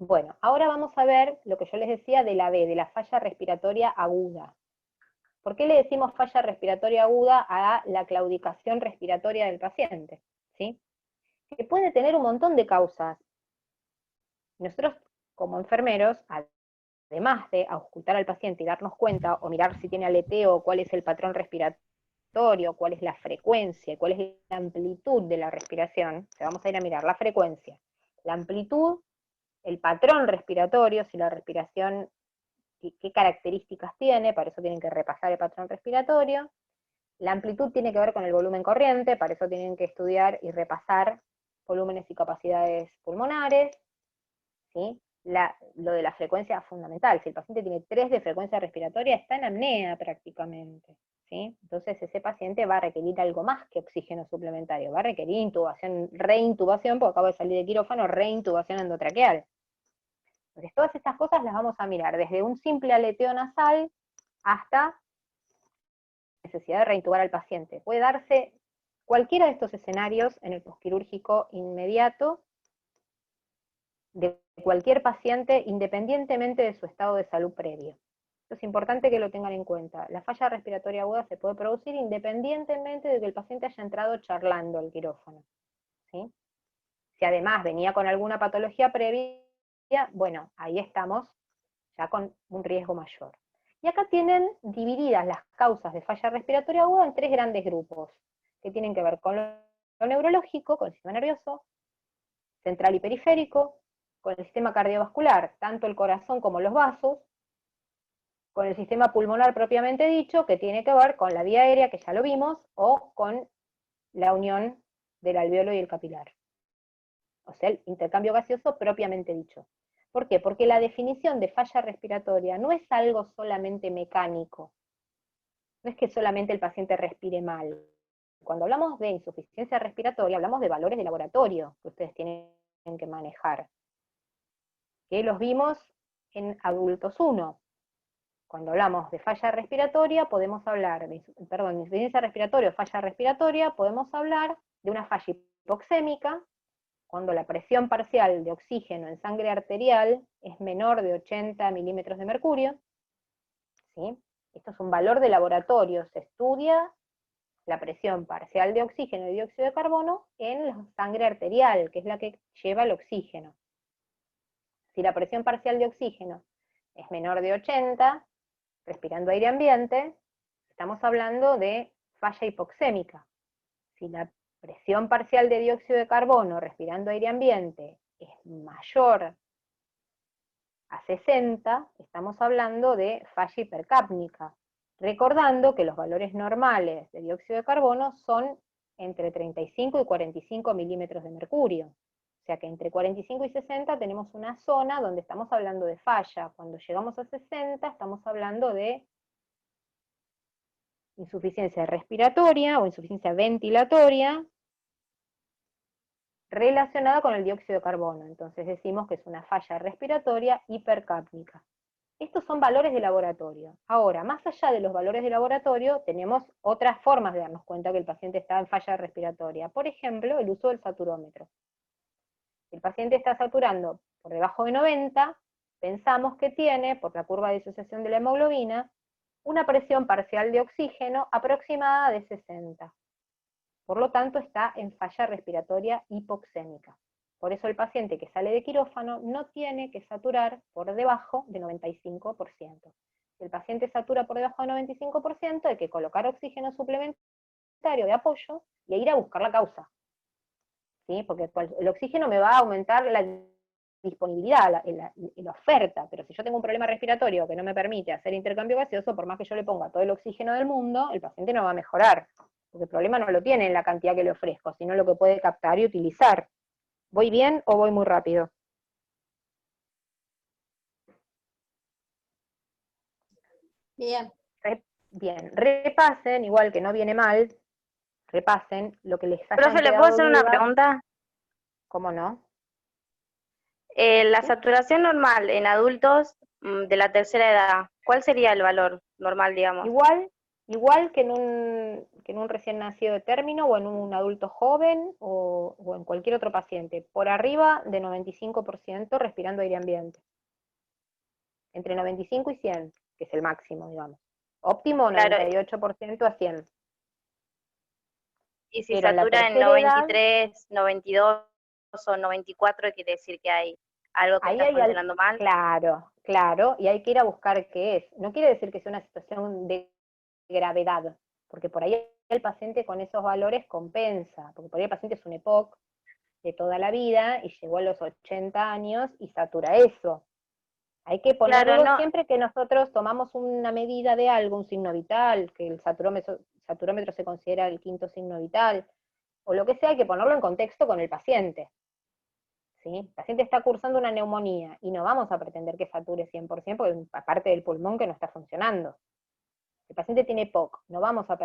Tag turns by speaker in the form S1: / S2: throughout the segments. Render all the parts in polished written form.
S1: Bueno, ahora vamos a ver lo que yo les decía de la B, de la falla respiratoria aguda. ¿Por qué le decimos falla respiratoria aguda a la claudicación respiratoria del paciente? ¿Sí? Que puede tener un montón de causas. Nosotros, como enfermeros, además de auscultar al paciente y darnos cuenta, o mirar si tiene aleteo, cuál es el patrón respiratorio, cuál es la frecuencia, cuál es la amplitud de la respiración, vamos a ir a mirar la frecuencia, la amplitud, el patrón respiratorio, si la respiración, qué características tiene, para eso tienen que repasar el patrón respiratorio. La amplitud tiene que ver con el volumen corriente, para eso tienen que estudiar y repasar volúmenes y capacidades pulmonares, ¿sí? Lo de la frecuencia es fundamental. Si el paciente tiene 3 de frecuencia respiratoria, está en apnea prácticamente, ¿sí? Entonces ese paciente va a requerir algo más que oxígeno suplementario, va a requerir intubación, reintubación, porque acabo de salir de quirófano, reintubación endotraqueal. Entonces todas estas cosas las vamos a mirar, desde un simple aleteo nasal hasta necesidad de reintubar al paciente. Puede darse cualquiera de estos escenarios en el posquirúrgico inmediato de cualquier paciente, independientemente de su estado de salud previo. Esto es importante que lo tengan en cuenta. La falla respiratoria aguda se puede producir independientemente de que el paciente haya entrado charlando al quirófano, ¿sí? Si además venía con alguna patología previa, bueno, ahí estamos ya con un riesgo mayor. Y acá tienen divididas las causas de falla respiratoria aguda en 3 grandes grupos, que tienen que ver con lo neurológico, con el sistema nervioso, central y periférico, con el sistema cardiovascular, tanto el corazón como los vasos, con el sistema pulmonar propiamente dicho, que tiene que ver con la vía aérea, que ya lo vimos, o con la unión del alveolo y el capilar. O sea, el intercambio gaseoso propiamente dicho. ¿Por qué? Porque la definición de falla respiratoria no es algo solamente mecánico, no es que solamente el paciente respire mal. Cuando hablamos de insuficiencia respiratoria, hablamos de valores de laboratorio que ustedes tienen que manejar, que los vimos en adultos 1. Cuando hablamos de falla respiratoria, podemos hablar de, insuficiencia respiratoria o falla respiratoria, podemos hablar de una falla hipoxémica, cuando la presión parcial de oxígeno en sangre arterial es menor de 80 milímetros de mercurio, ¿sí? Esto es un valor de laboratorio, se estudia la presión parcial de oxígeno y dióxido de carbono en la sangre arterial, que es la que lleva el oxígeno. Si la presión parcial de oxígeno es menor de 80, respirando aire ambiente, estamos hablando de falla hipoxémica. Si la presión parcial de dióxido de carbono respirando aire ambiente es mayor a 60, estamos hablando de falla hipercápnica. Recordando que los valores normales de dióxido de carbono son entre 35 y 45 milímetros de mercurio. O sea que entre 45 y 60 tenemos una zona donde estamos hablando de falla. Cuando llegamos a 60 estamos hablando de insuficiencia respiratoria o insuficiencia ventilatoria relacionada con el dióxido de carbono. Entonces decimos que es una falla respiratoria hipercápnica. Estos son valores de laboratorio. Ahora, más allá de los valores de laboratorio, tenemos otras formas de darnos cuenta que el paciente está en falla respiratoria. Por ejemplo, el uso del saturómetro. Si el paciente está saturando por debajo de 90, pensamos que tiene, por la curva de disociación de la hemoglobina, una presión parcial de oxígeno aproximada de 60. Por lo tanto, está en falla respiratoria hipoxémica. Por eso el paciente que sale de quirófano no tiene que saturar por debajo de 95%. Si el paciente satura por debajo de 95%, hay que colocar oxígeno suplementario de apoyo y ir a buscar la causa, ¿sí? Porque el oxígeno me va a aumentar la disponibilidad, la oferta, pero si yo tengo un problema respiratorio que no me permite hacer intercambio gaseoso, por más que yo le ponga todo el oxígeno del mundo, el paciente no va a mejorar, porque el problema no lo tiene en la cantidad que le ofrezco, sino lo que puede captar y utilizar. ¿Voy bien o voy muy rápido?
S2: Bien.
S1: Bien, repasen, igual que no viene mal, repasen lo que les hayan
S3: Profe, ¿le puedo
S1: quedado
S3: hacer una
S1: dudas,
S3: pregunta?
S1: ¿cómo no?
S3: La
S1: ¿Sí?
S3: saturación normal en adultos de la tercera edad, ¿cuál sería el valor normal, digamos?
S1: Igual igual que en un recién nacido de término, o en un adulto joven, o en cualquier otro paciente, por arriba de 95% respirando aire ambiente. Entre 95 y 100, que es el máximo, digamos. Óptimo,
S3: Claro,
S1: 98% a 100.
S3: y si
S1: Pero en la
S3: satura en
S1: tercera edad,
S3: 93, 92 o 94, quiere decir que hay algo que
S1: ahí
S3: está
S1: hay algo,
S3: funcionando mal.
S1: claro, claro, y hay que ir a buscar qué es. No quiere decir que sea una situación de gravedad, porque por ahí el paciente con esos valores compensa, porque por ahí el paciente es un EPOC de toda la vida y llegó a los 80 años y satura eso. Hay que
S3: Claro,
S1: ponerlo
S3: no,
S1: siempre que nosotros tomamos una medida de algo, un signo vital, que el saturómetro se considera el quinto signo vital, o lo que sea, hay que ponerlo en contexto con el paciente. ¿Sí? El paciente está cursando una neumonía y no vamos a pretender que sature 100% porque es parte del pulmón que no está funcionando. El paciente tiene POC, no vamos a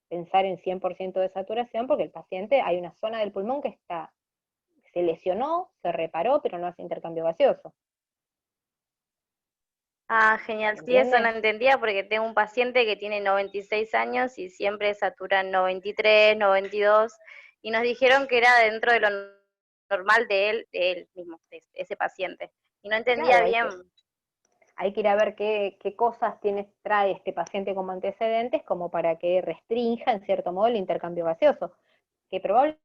S1: pensar en 100% de saturación porque el paciente, hay una zona del pulmón que se lesionó, se reparó, pero no hace intercambio gaseoso.
S3: genial,
S1: ¿Se
S3: sí, eso no
S1: entiende?
S3: entendía porque tengo un paciente que tiene 96 años y siempre satura en 93, 92, y nos dijeron que era dentro de lo normal de él mismo, de ese paciente. Y no entendía
S1: Claro,
S3: bien.
S1: hay que ir a ver qué cosas trae este paciente como antecedentes como para que restrinja en cierto modo el intercambio gaseoso. Que probablemente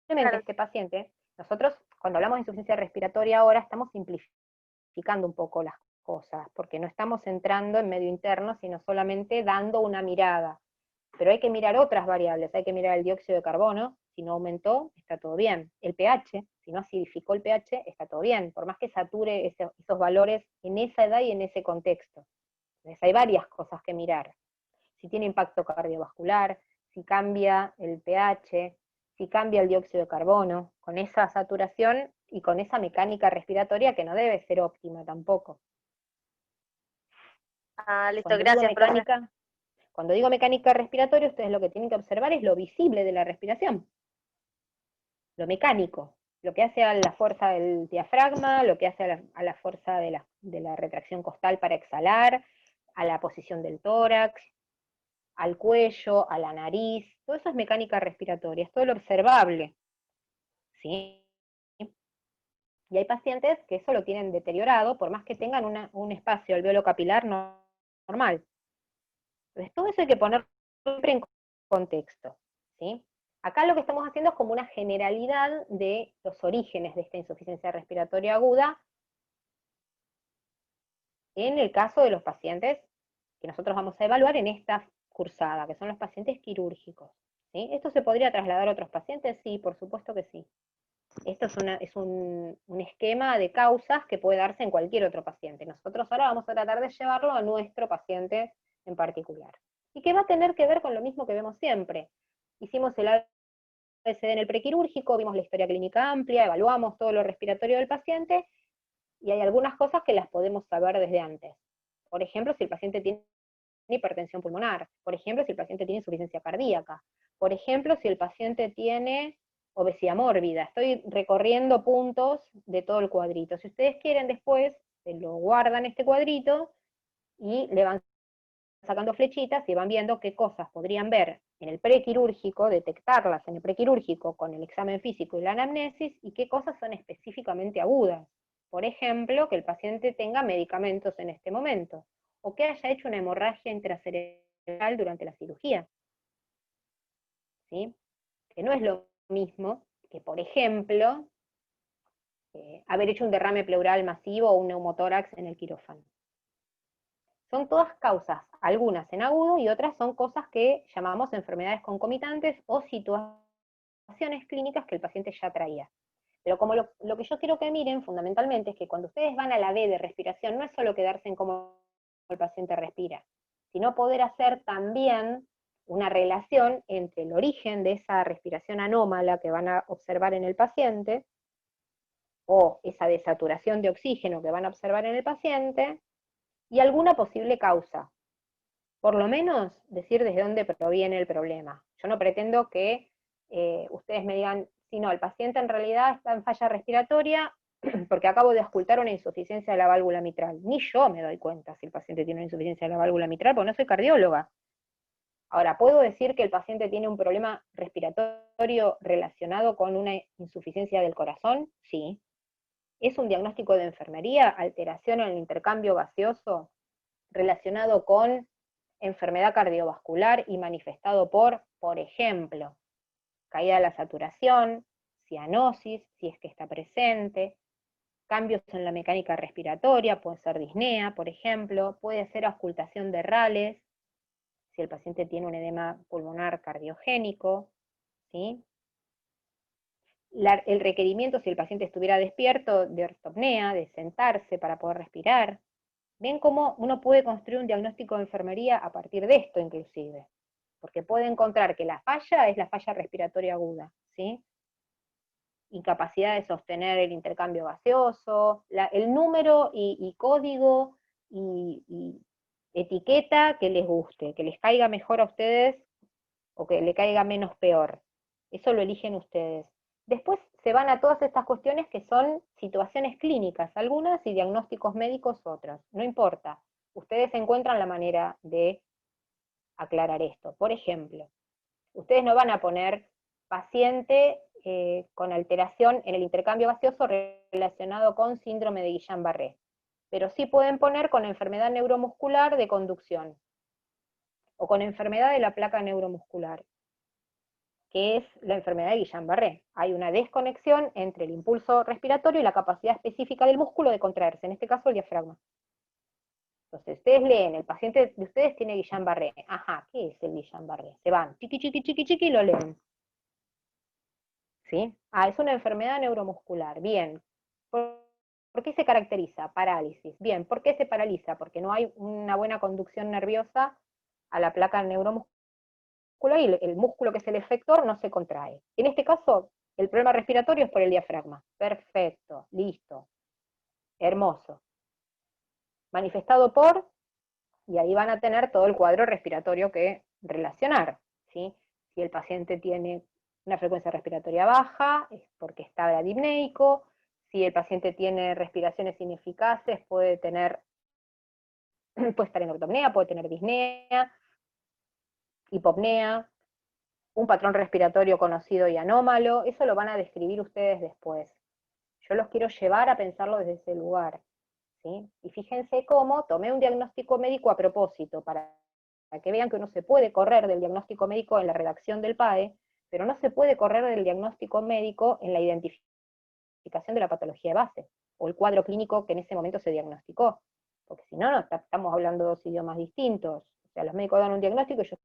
S3: Claro,
S1: este paciente, nosotros cuando hablamos de insuficiencia respiratoria ahora estamos simplificando un poco las cosas, porque no estamos entrando en medio interno, sino solamente dando una mirada. Pero hay que mirar otras variables, hay que mirar el dióxido de carbono, si no aumentó, está todo bien. El pH, si no acidificó el pH, está todo bien, por más que sature esos valores en esa edad y en ese contexto. Entonces hay varias cosas que mirar. Si tiene impacto cardiovascular, si cambia el pH, si cambia el dióxido de carbono, con esa saturación y con esa mecánica respiratoria que no debe ser óptima tampoco.
S3: listo,
S1: Cuando digo
S3: gracias, profe.
S1: mecánica, cuando digo mecánica respiratoria, ustedes lo que tienen que observar es lo visible de la respiración, lo mecánico, lo que hace a la fuerza del diafragma, lo que hace a la fuerza de la retracción costal para exhalar, a la posición del tórax, al cuello, a la nariz, todo eso es mecánica respiratoria, es todo lo observable, ¿sí? Y hay pacientes que eso lo tienen deteriorado, por más que tengan un espacio alveolo capilar normal. Entonces, todo eso hay que poner siempre en contexto, ¿sí? Acá lo que estamos haciendo es como una generalidad de los orígenes de esta insuficiencia respiratoria aguda en el caso de los pacientes que nosotros vamos a evaluar en esta cursada, que son los pacientes quirúrgicos, ¿sí? ¿Esto se podría trasladar a otros pacientes? Sí, por supuesto que sí. Esto es un esquema de causas que puede darse en cualquier otro paciente. Nosotros ahora vamos a tratar de llevarlo a nuestro paciente en particular. Y que va a tener que ver con lo mismo que vemos siempre. Hicimos el ABCD en el prequirúrgico, vimos la historia clínica amplia, evaluamos todo lo respiratorio del paciente, y hay algunas cosas que las podemos saber desde antes. Por ejemplo, si el paciente tiene hipertensión pulmonar, por ejemplo, si el paciente tiene insuficiencia cardíaca, por ejemplo, si el paciente tiene obesidad mórbida. Estoy recorriendo puntos de todo el cuadrito. Si ustedes quieren después, se lo guardan este cuadrito y le van sacando flechitas y van viendo qué cosas podrían ver en el prequirúrgico, detectarlas en el prequirúrgico con el examen físico y la anamnesis, y qué cosas son específicamente agudas. Por ejemplo, que el paciente tenga medicamentos en este momento, o que haya hecho una hemorragia intracerebral durante la cirugía, ¿sí? Que no es lo mismo que, por ejemplo, haber hecho un derrame pleural masivo o un neumotórax en el quirófano. Son todas causas, algunas en agudo y otras son cosas que llamamos enfermedades concomitantes o situaciones clínicas que el paciente ya traía. Pero como lo que yo quiero que miren fundamentalmente es que cuando ustedes van a la B de respiración, no es solo quedarse en cómo el paciente respira, sino poder hacer también una relación entre el origen de esa respiración anómala que van a observar en el paciente, o esa desaturación de oxígeno que van a observar en el paciente, y alguna posible causa. Por lo menos decir desde dónde proviene el problema. Yo no pretendo que ustedes me digan, si no, el paciente en realidad está en falla respiratoria porque acabo de auscultar una insuficiencia de la válvula mitral. Ni yo me doy cuenta si el paciente tiene una insuficiencia de la válvula mitral, porque no soy cardióloga. Ahora, ¿puedo decir que el paciente tiene un problema respiratorio relacionado con una insuficiencia del corazón? Sí. ¿Es un diagnóstico de enfermería, alteración en el intercambio gaseoso relacionado con enfermedad cardiovascular y manifestado por ejemplo, caída de la saturación, cianosis, si es que está presente, cambios en la mecánica respiratoria, puede ser disnea, por ejemplo, puede ser auscultación de Rales, si el paciente tiene un edema pulmonar cardiogénico, ¿sí? El requerimiento, si el paciente estuviera despierto, de ortopnea, de sentarse para poder respirar. ¿Ven cómo uno puede construir un diagnóstico de enfermería a partir de esto inclusive? Porque puede encontrar que la falla es la falla respiratoria aguda, ¿sí? Incapacidad de sostener el intercambio gaseoso, el número y código y etiqueta que les guste, que les caiga mejor a ustedes o que le caiga menos peor. Eso lo eligen ustedes. Después se van a todas estas cuestiones que son situaciones clínicas, algunas, y diagnósticos médicos otras. No importa. Ustedes encuentran la manera de aclarar esto. Por ejemplo, ustedes no van a poner paciente con alteración en el intercambio gaseoso relacionado con síndrome de Guillain-Barré, pero sí pueden poner con enfermedad neuromuscular de conducción, o con enfermedad de la placa neuromuscular, que es la enfermedad de Guillain-Barré. Hay una desconexión entre el impulso respiratorio y la capacidad específica del músculo de contraerse, en este caso el diafragma. Entonces, ustedes leen, el paciente de ustedes tiene Guillain-Barré. Ajá, ¿qué es el Guillain-Barré? Se van, chiqui, chiqui, chiqui, chiqui, y lo leen. ¿Sí? Ah, es una enfermedad neuromuscular. Bien. ¿Por qué se caracteriza? Parálisis. Bien, ¿por qué se paraliza? Porque no hay una buena conducción nerviosa a la placa neuromuscular y el músculo que es el efector no se contrae. En este caso, el problema respiratorio es por el diafragma. Perfecto, listo. Hermoso. Manifestado por, y ahí van a tener todo el cuadro respiratorio que relacionar, ¿sí? Si el paciente tiene una frecuencia respiratoria baja, es porque está bradipneico. Si el paciente tiene respiraciones ineficaces, puede estar en ortopnea, puede tener disnea, hipopnea, un patrón respiratorio conocido y anómalo. Eso lo van a describir ustedes después. Yo los quiero llevar a pensarlo desde ese lugar, ¿sí? Y fíjense cómo tomé un diagnóstico médico a propósito, para que vean que uno se puede correr del diagnóstico médico en la redacción del PAE, pero no se puede correr del diagnóstico médico en la identificación de la patología de base, o el cuadro clínico que en ese momento se diagnosticó, porque si no, estamos hablando de dos idiomas distintos. O sea, los médicos dan un diagnóstico y yo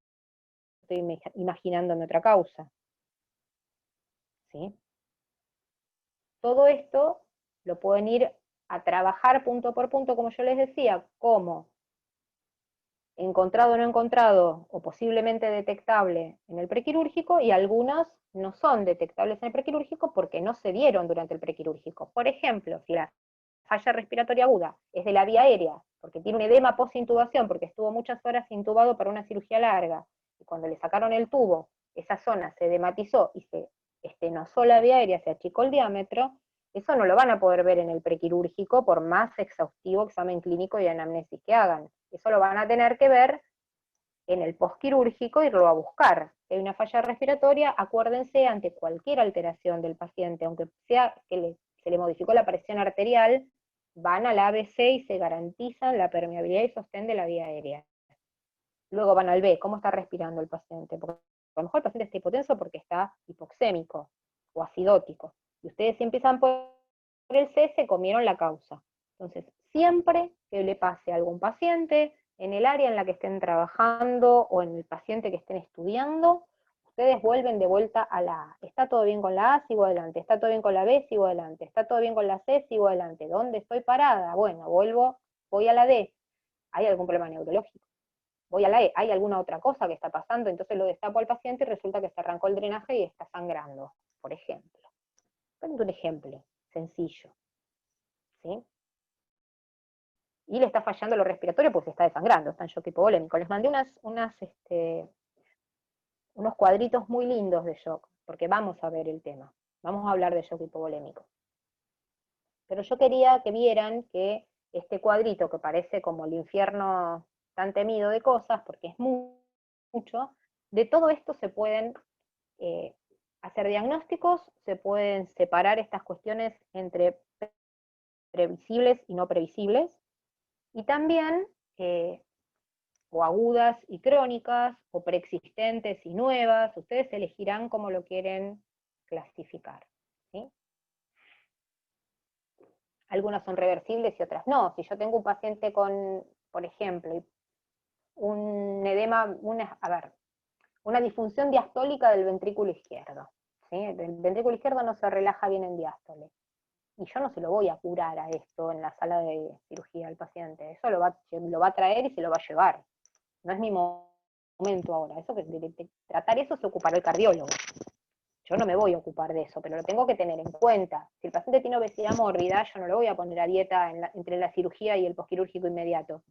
S1: estoy imaginándome otra causa, ¿sí? Todo esto lo pueden ir a trabajar punto por punto, como yo les decía, como encontrado o no encontrado, o posiblemente detectable en el prequirúrgico, y algunas no son detectables en el prequirúrgico porque no se dieron durante el prequirúrgico. Por ejemplo, si la falla respiratoria aguda es de la vía aérea, porque tiene un edema post-intubación, porque estuvo muchas horas intubado para una cirugía larga, y cuando le sacaron el tubo, esa zona se edematizó y se estenosó la vía aérea, se achicó el diámetro, eso no lo van a poder ver en el prequirúrgico por más exhaustivo examen clínico y anamnesis que hagan. Eso lo van a tener que ver en el postquirúrgico, irlo a buscar. Si hay una falla respiratoria, acuérdense, ante cualquier alteración del paciente, aunque sea que se le modificó la presión arterial, van al ABC y se garantizan la permeabilidad y sostén de la vía aérea. Luego van al B, ¿cómo está respirando el paciente? Porque a lo mejor el paciente está hipotenso porque está hipoxémico o acidótico. Y ustedes si empiezan por el C, se comieron la causa. Entonces, siempre que le pase a algún paciente, en el área en la que estén trabajando o en el paciente que estén estudiando, ustedes vuelven de vuelta a la A. ¿Está todo bien con la A? Sigo adelante. ¿Está todo bien con la B? Sigo adelante. ¿Está todo bien con la C? Sigo adelante. ¿Dónde estoy parada? Bueno, voy a la D. ¿Hay algún problema neurológico? Voy a la E. ¿Hay alguna otra cosa que está pasando? Entonces lo destapo al paciente y resulta que se arrancó el drenaje y está sangrando, por ejemplo. Un ejemplo sencillo, ¿sí? Y le está fallando lo respiratorio porque se está desangrando, está en shock hipovolémico. Les mandé unos cuadritos muy lindos de shock, porque vamos a ver el tema, vamos a hablar de shock hipovolémico. Pero yo quería que vieran que este cuadrito, que parece como el infierno tan temido de cosas, porque es mucho, De todo esto se pueden hacer diagnósticos, se pueden separar estas cuestiones entre previsibles y no previsibles, y también o agudas y crónicas, o preexistentes y nuevas. Ustedes elegirán cómo lo quieren clasificar, ¿sí? Algunas son reversibles y otras no. Si yo tengo un paciente con, por ejemplo, un edema, una disfunción diastólica del ventrículo izquierdo, ¿sí? El ventrículo izquierdo no se relaja bien en diástole, y yo no se lo voy a curar a esto en la sala de cirugía al paciente, eso lo va a traer y se lo va a llevar. No es mi momento ahora, de tratar eso se ocupará el cardiólogo. Yo no me voy a ocupar de eso, pero lo tengo que tener en cuenta. Si el paciente tiene obesidad mórbida, yo no lo voy a poner a dieta entre la cirugía y el posquirúrgico inmediato.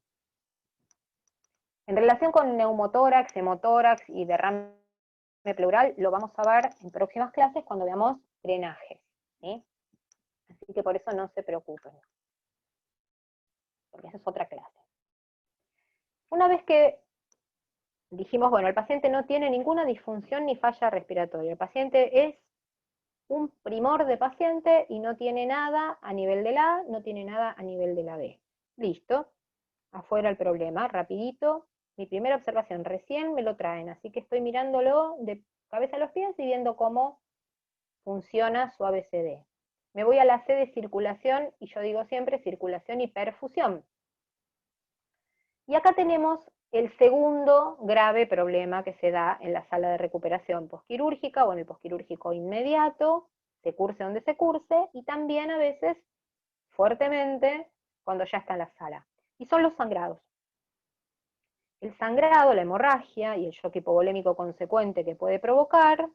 S1: En relación con neumotórax, hemotórax y derrame pleural, lo vamos a ver en próximas clases cuando veamos drenajes, ¿sí? Así que por eso no se preocupen, porque esa es otra clase. Una vez que dijimos, bueno, el paciente no tiene ninguna disfunción ni falla respiratoria, el paciente es un primor de paciente y no tiene nada a nivel de la A, no tiene nada a nivel de la B. Listo, afuera el problema, rapidito. Mi primera observación, recién me lo traen, así que estoy mirándolo de cabeza a los pies y viendo cómo funciona su ABCD. Me voy a la C de circulación, y yo digo siempre circulación y perfusión. Y acá tenemos el segundo grave problema que se da en la sala de recuperación posquirúrgica o en el posquirúrgico inmediato, se curse donde se curse, y también a veces fuertemente cuando ya está en la sala. Y son los sangrados. El sangrado, la hemorragia y el shock hipovolémico consecuente que puede provocar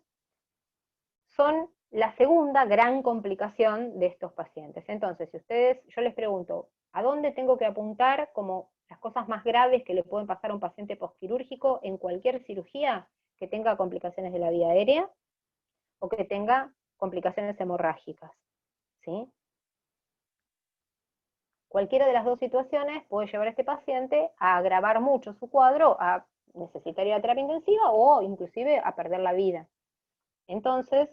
S1: son la segunda gran complicación de estos pacientes. Entonces, si yo les pregunto, ¿a dónde tengo que apuntar como las cosas más graves que le pueden pasar a un paciente posquirúrgico en cualquier cirugía que tenga complicaciones de la vía aérea o que tenga complicaciones hemorrágicas? ¿Sí? Cualquiera de las dos situaciones puede llevar a este paciente a agravar mucho su cuadro, a necesitar ir a terapia intensiva o inclusive a perder la vida. Entonces,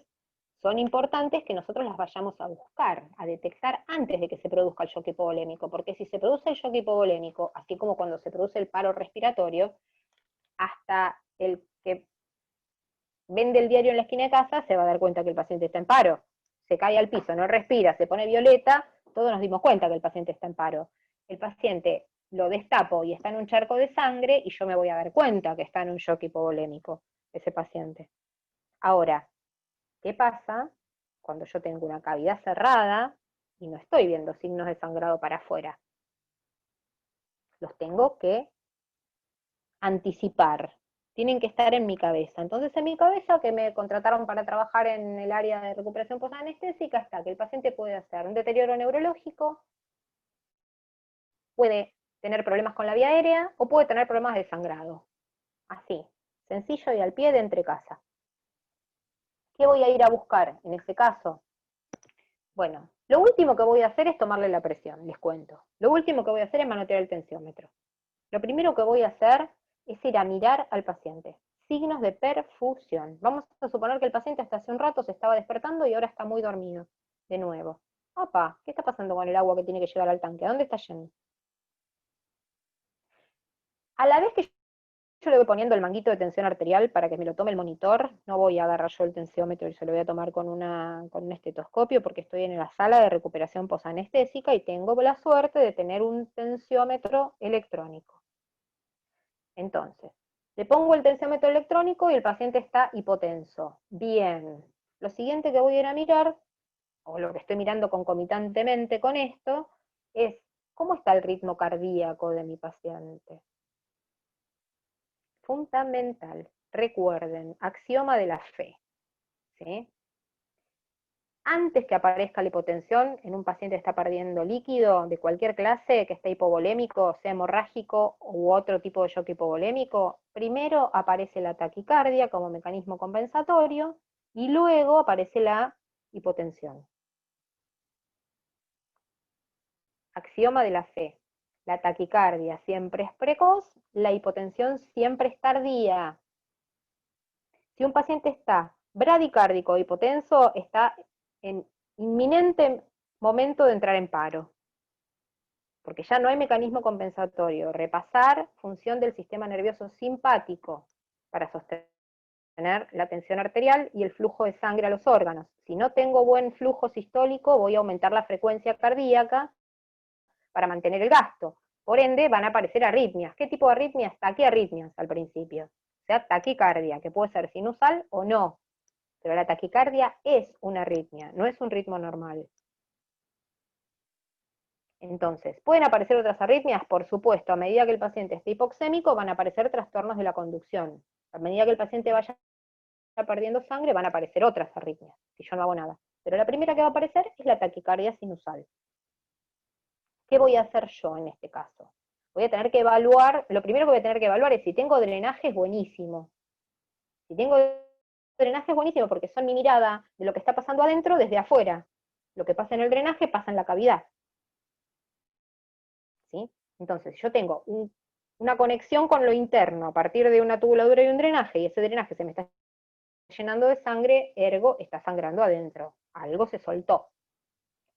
S1: son importantes que nosotros las vayamos a buscar, a detectar antes de que se produzca el shock hipovolémico, porque si se produce el shock hipovolémico, así como cuando se produce el paro respiratorio, hasta el que vende el diario en la esquina de casa se va a dar cuenta que el paciente está en paro. Se cae al piso, no respira, se pone violeta, todos nos dimos cuenta que el paciente está en paro. El paciente lo destapo y está en un charco de sangre y yo me voy a dar cuenta que está en un shock hipovolémico, ese paciente. Ahora, ¿qué pasa cuando yo tengo una cavidad cerrada y no estoy viendo signos de sangrado para afuera? Los tengo que anticipar, tienen que estar en mi cabeza. Entonces en mi cabeza, que me contrataron para trabajar en el área de recuperación posanestésica, está que el paciente puede hacer un deterioro neurológico, puede tener problemas con la vía aérea o puede tener problemas de sangrado. Así, sencillo y al pie de entre casa. ¿Qué voy a ir a buscar en ese caso? Bueno, lo último que voy a hacer es tomarle la presión, les cuento. Lo último que voy a hacer es manotear el tensiómetro. Lo primero que voy a hacer es ir a mirar al paciente. Signos de perfusión. Vamos a suponer que el paciente hasta hace un rato se estaba despertando y ahora está muy dormido. De nuevo. Opa, ¿qué está pasando con el agua que tiene que llegar al tanque? ¿A dónde está yendo? A la vez que yo le voy poniendo el manguito de tensión arterial para que me lo tome el monitor, no voy a agarrar yo el tensiómetro y se lo voy a tomar con un estetoscopio, porque estoy en la sala de recuperación posanestésica y tengo la suerte de tener un tensiómetro electrónico. Entonces, le pongo el tensiómetro electrónico y el paciente está hipotenso. Bien. Lo siguiente que voy a ir a mirar, o lo que estoy mirando concomitantemente con esto, es cómo está el ritmo cardíaco de mi paciente. Fundamental. Recuerden, axioma de la fe. ¿Sí? Antes que aparezca la hipotensión, en un paciente que está perdiendo líquido de cualquier clase, que esté hipovolémico, sea hemorrágico u otro tipo de shock hipovolémico, primero aparece la taquicardia como mecanismo compensatorio y luego aparece la hipotensión. Axioma de la fe. La taquicardia siempre es precoz, la hipotensión siempre es tardía. Si un paciente está bradicárdico o hipotenso, está en inminente momento de entrar en paro, porque ya no hay mecanismo compensatorio. Repasar función del sistema nervioso simpático para sostener la tensión arterial y el flujo de sangre a los órganos. Si no tengo buen flujo sistólico, voy a aumentar la frecuencia cardíaca para mantener el gasto. Por ende, van a aparecer arritmias. ¿Qué tipo de arritmias? Taquiarritmias al principio. O sea, taquicardia, que puede ser sinusal o no. Pero la taquicardia es una arritmia, no es un ritmo normal. Entonces, ¿pueden aparecer otras arritmias? Por supuesto, a medida que el paciente esté hipoxémico van a aparecer trastornos de la conducción. A medida que el paciente vaya perdiendo sangre van a aparecer otras arritmias, si yo no hago nada. Pero la primera que va a aparecer es la taquicardia sinusal. ¿Qué voy a hacer yo en este caso? Voy a tener que evaluar, lo primero que voy a tener que evaluar es si tengo drenaje, es buenísimo. Si tengo drenaje es buenísimo porque son mi mirada de lo que está pasando adentro desde afuera. Lo que pasa en el drenaje pasa en la cavidad. ¿Sí? Entonces, yo tengo una conexión con lo interno a partir de una tubuladura y un drenaje, y ese drenaje se me está llenando de sangre, ergo está sangrando adentro. Algo se soltó.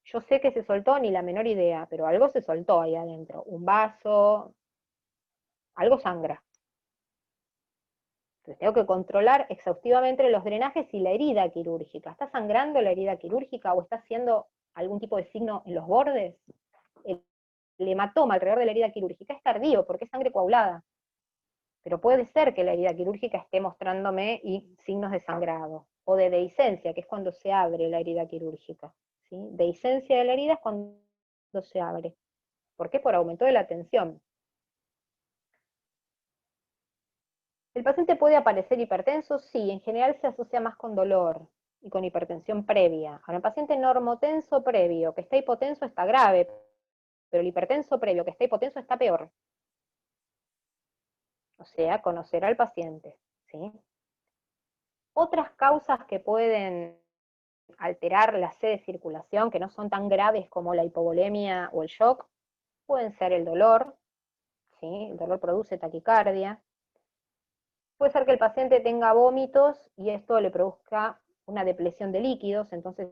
S1: Yo sé que se soltó, ni la menor idea, pero algo se soltó ahí adentro. Un vaso, algo sangra. Entonces tengo que controlar exhaustivamente los drenajes y la herida quirúrgica. ¿Está sangrando la herida quirúrgica o está haciendo algún tipo de signo en los bordes? El hematoma alrededor de la herida quirúrgica es tardío porque es sangre coagulada. Pero puede ser que la herida quirúrgica esté mostrándome signos de sangrado. O de dehiscencia, que es cuando se abre la herida quirúrgica. ¿Sí? Dehiscencia de la herida es cuando se abre. ¿Por qué? Por aumento de la tensión. ¿El paciente puede aparecer hipertenso? Sí, en general se asocia más con dolor y con hipertensión previa. Ahora, el paciente normotenso previo, que está hipotenso, está grave, pero el hipertenso previo, que está hipotenso, está peor. O sea, conocer al paciente. ¿Sí? Otras causas que pueden alterar la sed de circulación, que no son tan graves como la hipovolemia o el shock, pueden ser el dolor, ¿sí? El dolor produce taquicardia. Puede ser que el paciente tenga vómitos y esto le produzca una depresión de líquidos, entonces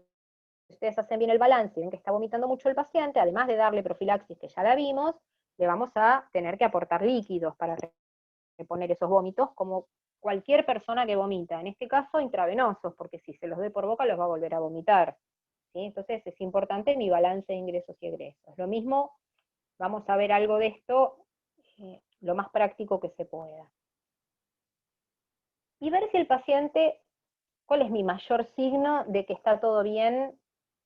S1: si ustedes hacen bien el balance y ven que está vomitando mucho el paciente, además de darle profilaxis que ya la vimos, le vamos a tener que aportar líquidos para reponer esos vómitos, como cualquier persona que vomita, en este caso intravenosos, porque si se los doy por boca los va a volver a vomitar. ¿Sí? Entonces es importante mi balance de ingresos y egresos. Lo mismo, vamos a ver algo de esto, lo más práctico que se pueda. Y ver si el paciente, cuál es mi mayor signo de que está todo bien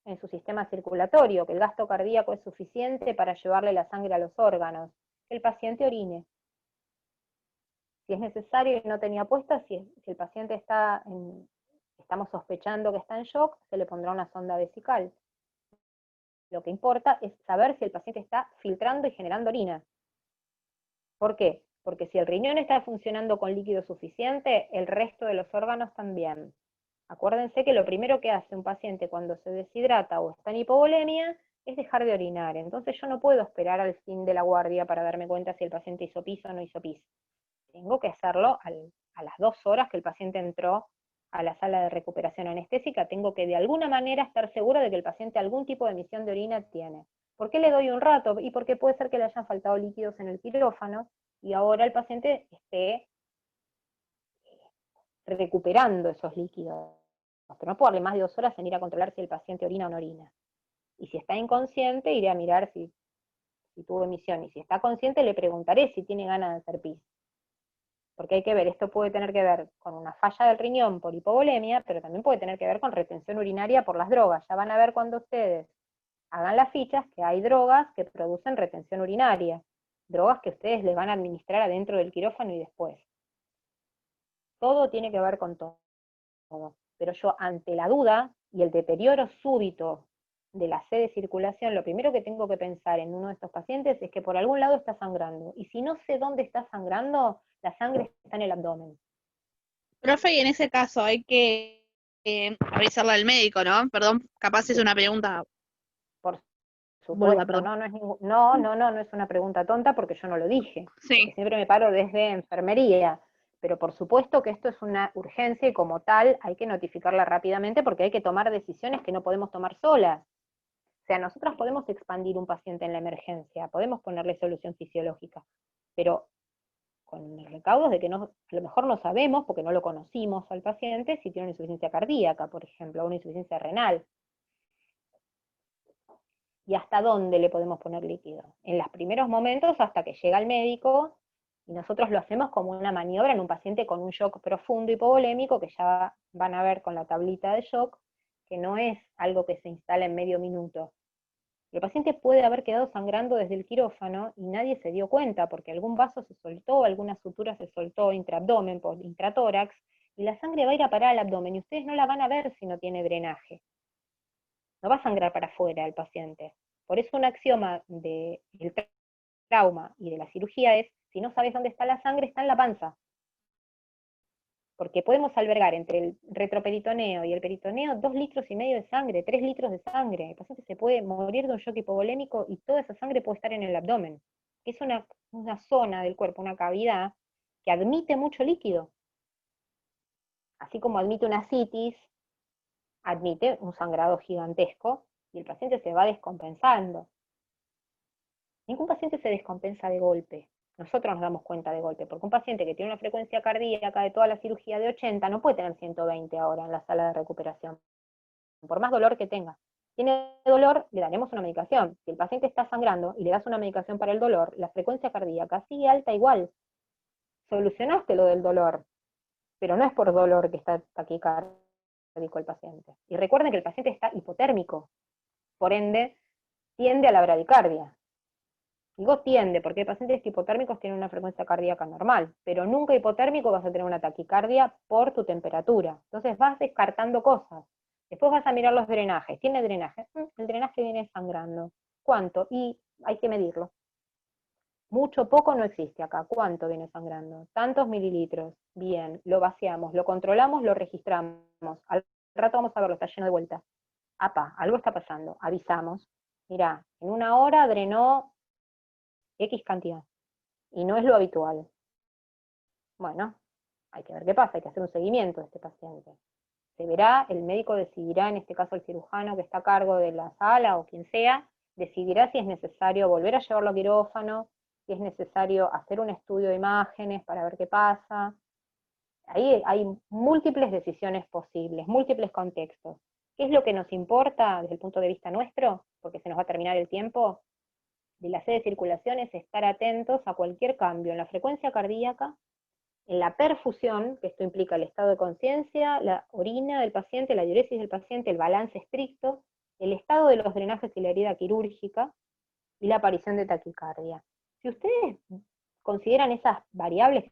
S1: en su sistema circulatorio, que el gasto cardíaco es suficiente para llevarle la sangre a los órganos, que el paciente orine. Si es necesario y no tenía puesta, si el paciente estamos sospechando que está en shock, se le pondrá una sonda vesical. Lo que importa es saber si el paciente está filtrando y generando orina. ¿Por qué? Porque si el riñón está funcionando con líquido suficiente, el resto de los órganos también. Acuérdense que lo primero que hace un paciente cuando se deshidrata o está en hipovolemia es dejar de orinar. Entonces yo no puedo esperar al fin de la guardia para darme cuenta si el paciente hizo pis o no hizo pis. Tengo que hacerlo a las 2 horas que el paciente entró a la sala de recuperación anestésica, tengo que de alguna manera estar segura de que el paciente algún tipo de emisión de orina tiene. ¿Por qué le doy un rato? Y porque puede ser que le hayan faltado líquidos en el quirófano y ahora el paciente esté recuperando esos líquidos. Pero no puedo darle más de 2 horas en ir a controlar si el paciente orina o no orina. Y si está inconsciente, iré a mirar si tuvo emisión. Y si está consciente, le preguntaré si tiene ganas de hacer pis. Porque hay que ver, esto puede tener que ver con una falla del riñón por hipovolemia, pero también puede tener que ver con retención urinaria por las drogas. Ya van a ver cuando ustedes hagan las fichas que hay drogas que producen retención urinaria, drogas que ustedes les van a administrar adentro del quirófano y después. Todo tiene que ver con todo. Pero yo, ante la duda y el deterioro súbito de la sed de circulación, lo primero que tengo que pensar en uno de estos pacientes es que por algún lado está sangrando. Y si no sé dónde está sangrando, la sangre está en el abdomen.
S4: Profe, y en ese caso hay que avisarle al médico, ¿no? Perdón, capaz es una pregunta.
S1: Por
S4: Burda,
S1: supuesto,
S4: perdón.
S1: no es una pregunta tonta porque yo no lo dije.
S4: Sí.
S1: Porque siempre me paro desde enfermería. Pero por supuesto que esto es una urgencia y como tal hay que notificarla rápidamente porque hay que tomar decisiones que no podemos tomar solas. O sea, nosotros podemos expandir un paciente en la emergencia, podemos ponerle solución fisiológica, pero con el recaudo de que a lo mejor no sabemos, porque no lo conocimos al paciente, si tiene una insuficiencia cardíaca, por ejemplo, o una insuficiencia renal. ¿Y hasta dónde le podemos poner líquido? En los primeros momentos hasta que llega el médico, y nosotros lo hacemos como una maniobra en un paciente con un shock profundo hipovolémico, que ya van a ver con la tablita de shock, que no es algo que se instala en medio minuto. El paciente puede haber quedado sangrando desde el quirófano y nadie se dio cuenta, porque algún vaso se soltó, alguna sutura se soltó intraabdomen, por intratórax, y la sangre va a ir a parar al abdomen, y ustedes no la van a ver si no tiene drenaje. No va a sangrar para afuera el paciente. Por eso un axioma del trauma y de la cirugía es, si no sabes dónde está la sangre, está en la panza. Porque podemos albergar entre el retroperitoneo y el peritoneo 2,5 litros de sangre, 3 litros de sangre. El paciente se puede morir de un shock hipovolémico y toda esa sangre puede estar en el abdomen. Es una zona del cuerpo, una cavidad, que admite mucho líquido. Así como admite una citis, admite un sangrado gigantesco, y el paciente se va descompensando. Ningún paciente se descompensa de golpe. Nosotros nos damos cuenta de golpe, porque un paciente que tiene una frecuencia cardíaca de toda la cirugía de 80 no puede tener 120 ahora en la sala de recuperación, por más dolor que tenga. Tiene dolor, le daremos una medicación. Si el paciente está sangrando y le das una medicación para el dolor, la frecuencia cardíaca sigue alta igual. Solucionaste lo del dolor, pero no es por dolor que está taquicárdico el paciente. Y recuerden que el paciente está hipotérmico, por ende, tiende a la bradicardia. Digo tiende, porque hay pacientes hipotérmicos tienen una frecuencia cardíaca normal, pero nunca hipotérmico vas a tener una taquicardia por tu temperatura. Entonces vas descartando cosas. Después vas a mirar los drenajes. ¿Tiene drenaje? El drenaje viene sangrando. ¿Cuánto? Y hay que medirlo. Mucho, poco no existe acá. ¿Cuánto viene sangrando? Tantos mililitros. Bien, lo vaciamos, lo controlamos, lo registramos. Al rato vamos a verlo, está lleno de vuelta. Apa, algo está pasando. Avisamos. Mirá, en 1 hora drenó X cantidad, y no es lo habitual. Bueno, hay que ver qué pasa, hay que hacer un seguimiento de este paciente. Se verá, el médico decidirá, en este caso el cirujano que está a cargo de la sala o quien sea, decidirá si es necesario volver a llevarlo a quirófano, si es necesario hacer un estudio de imágenes para ver qué pasa. Ahí hay múltiples decisiones posibles, múltiples contextos. ¿Qué es lo que nos importa desde el punto de vista nuestro? Porque se nos va a terminar el tiempo. De la sede de circulación es estar atentos a cualquier cambio en la frecuencia cardíaca, en la perfusión, que esto implica el estado de conciencia, la orina del paciente, la diuresis del paciente, el balance estricto, el estado de los drenajes y la herida quirúrgica, y la aparición de taquicardia. Si ustedes consideran esas variables,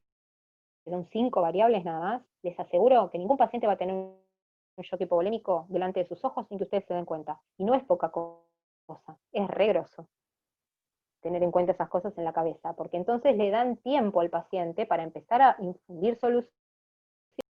S1: que son 5 variables nada más, les aseguro que ningún paciente va a tener un shock hipovolémico delante de sus ojos sin que ustedes se den cuenta. Y no es poca cosa, es re grosso tener en cuenta esas cosas en la cabeza, porque entonces le dan tiempo al paciente para empezar a infundir soluciones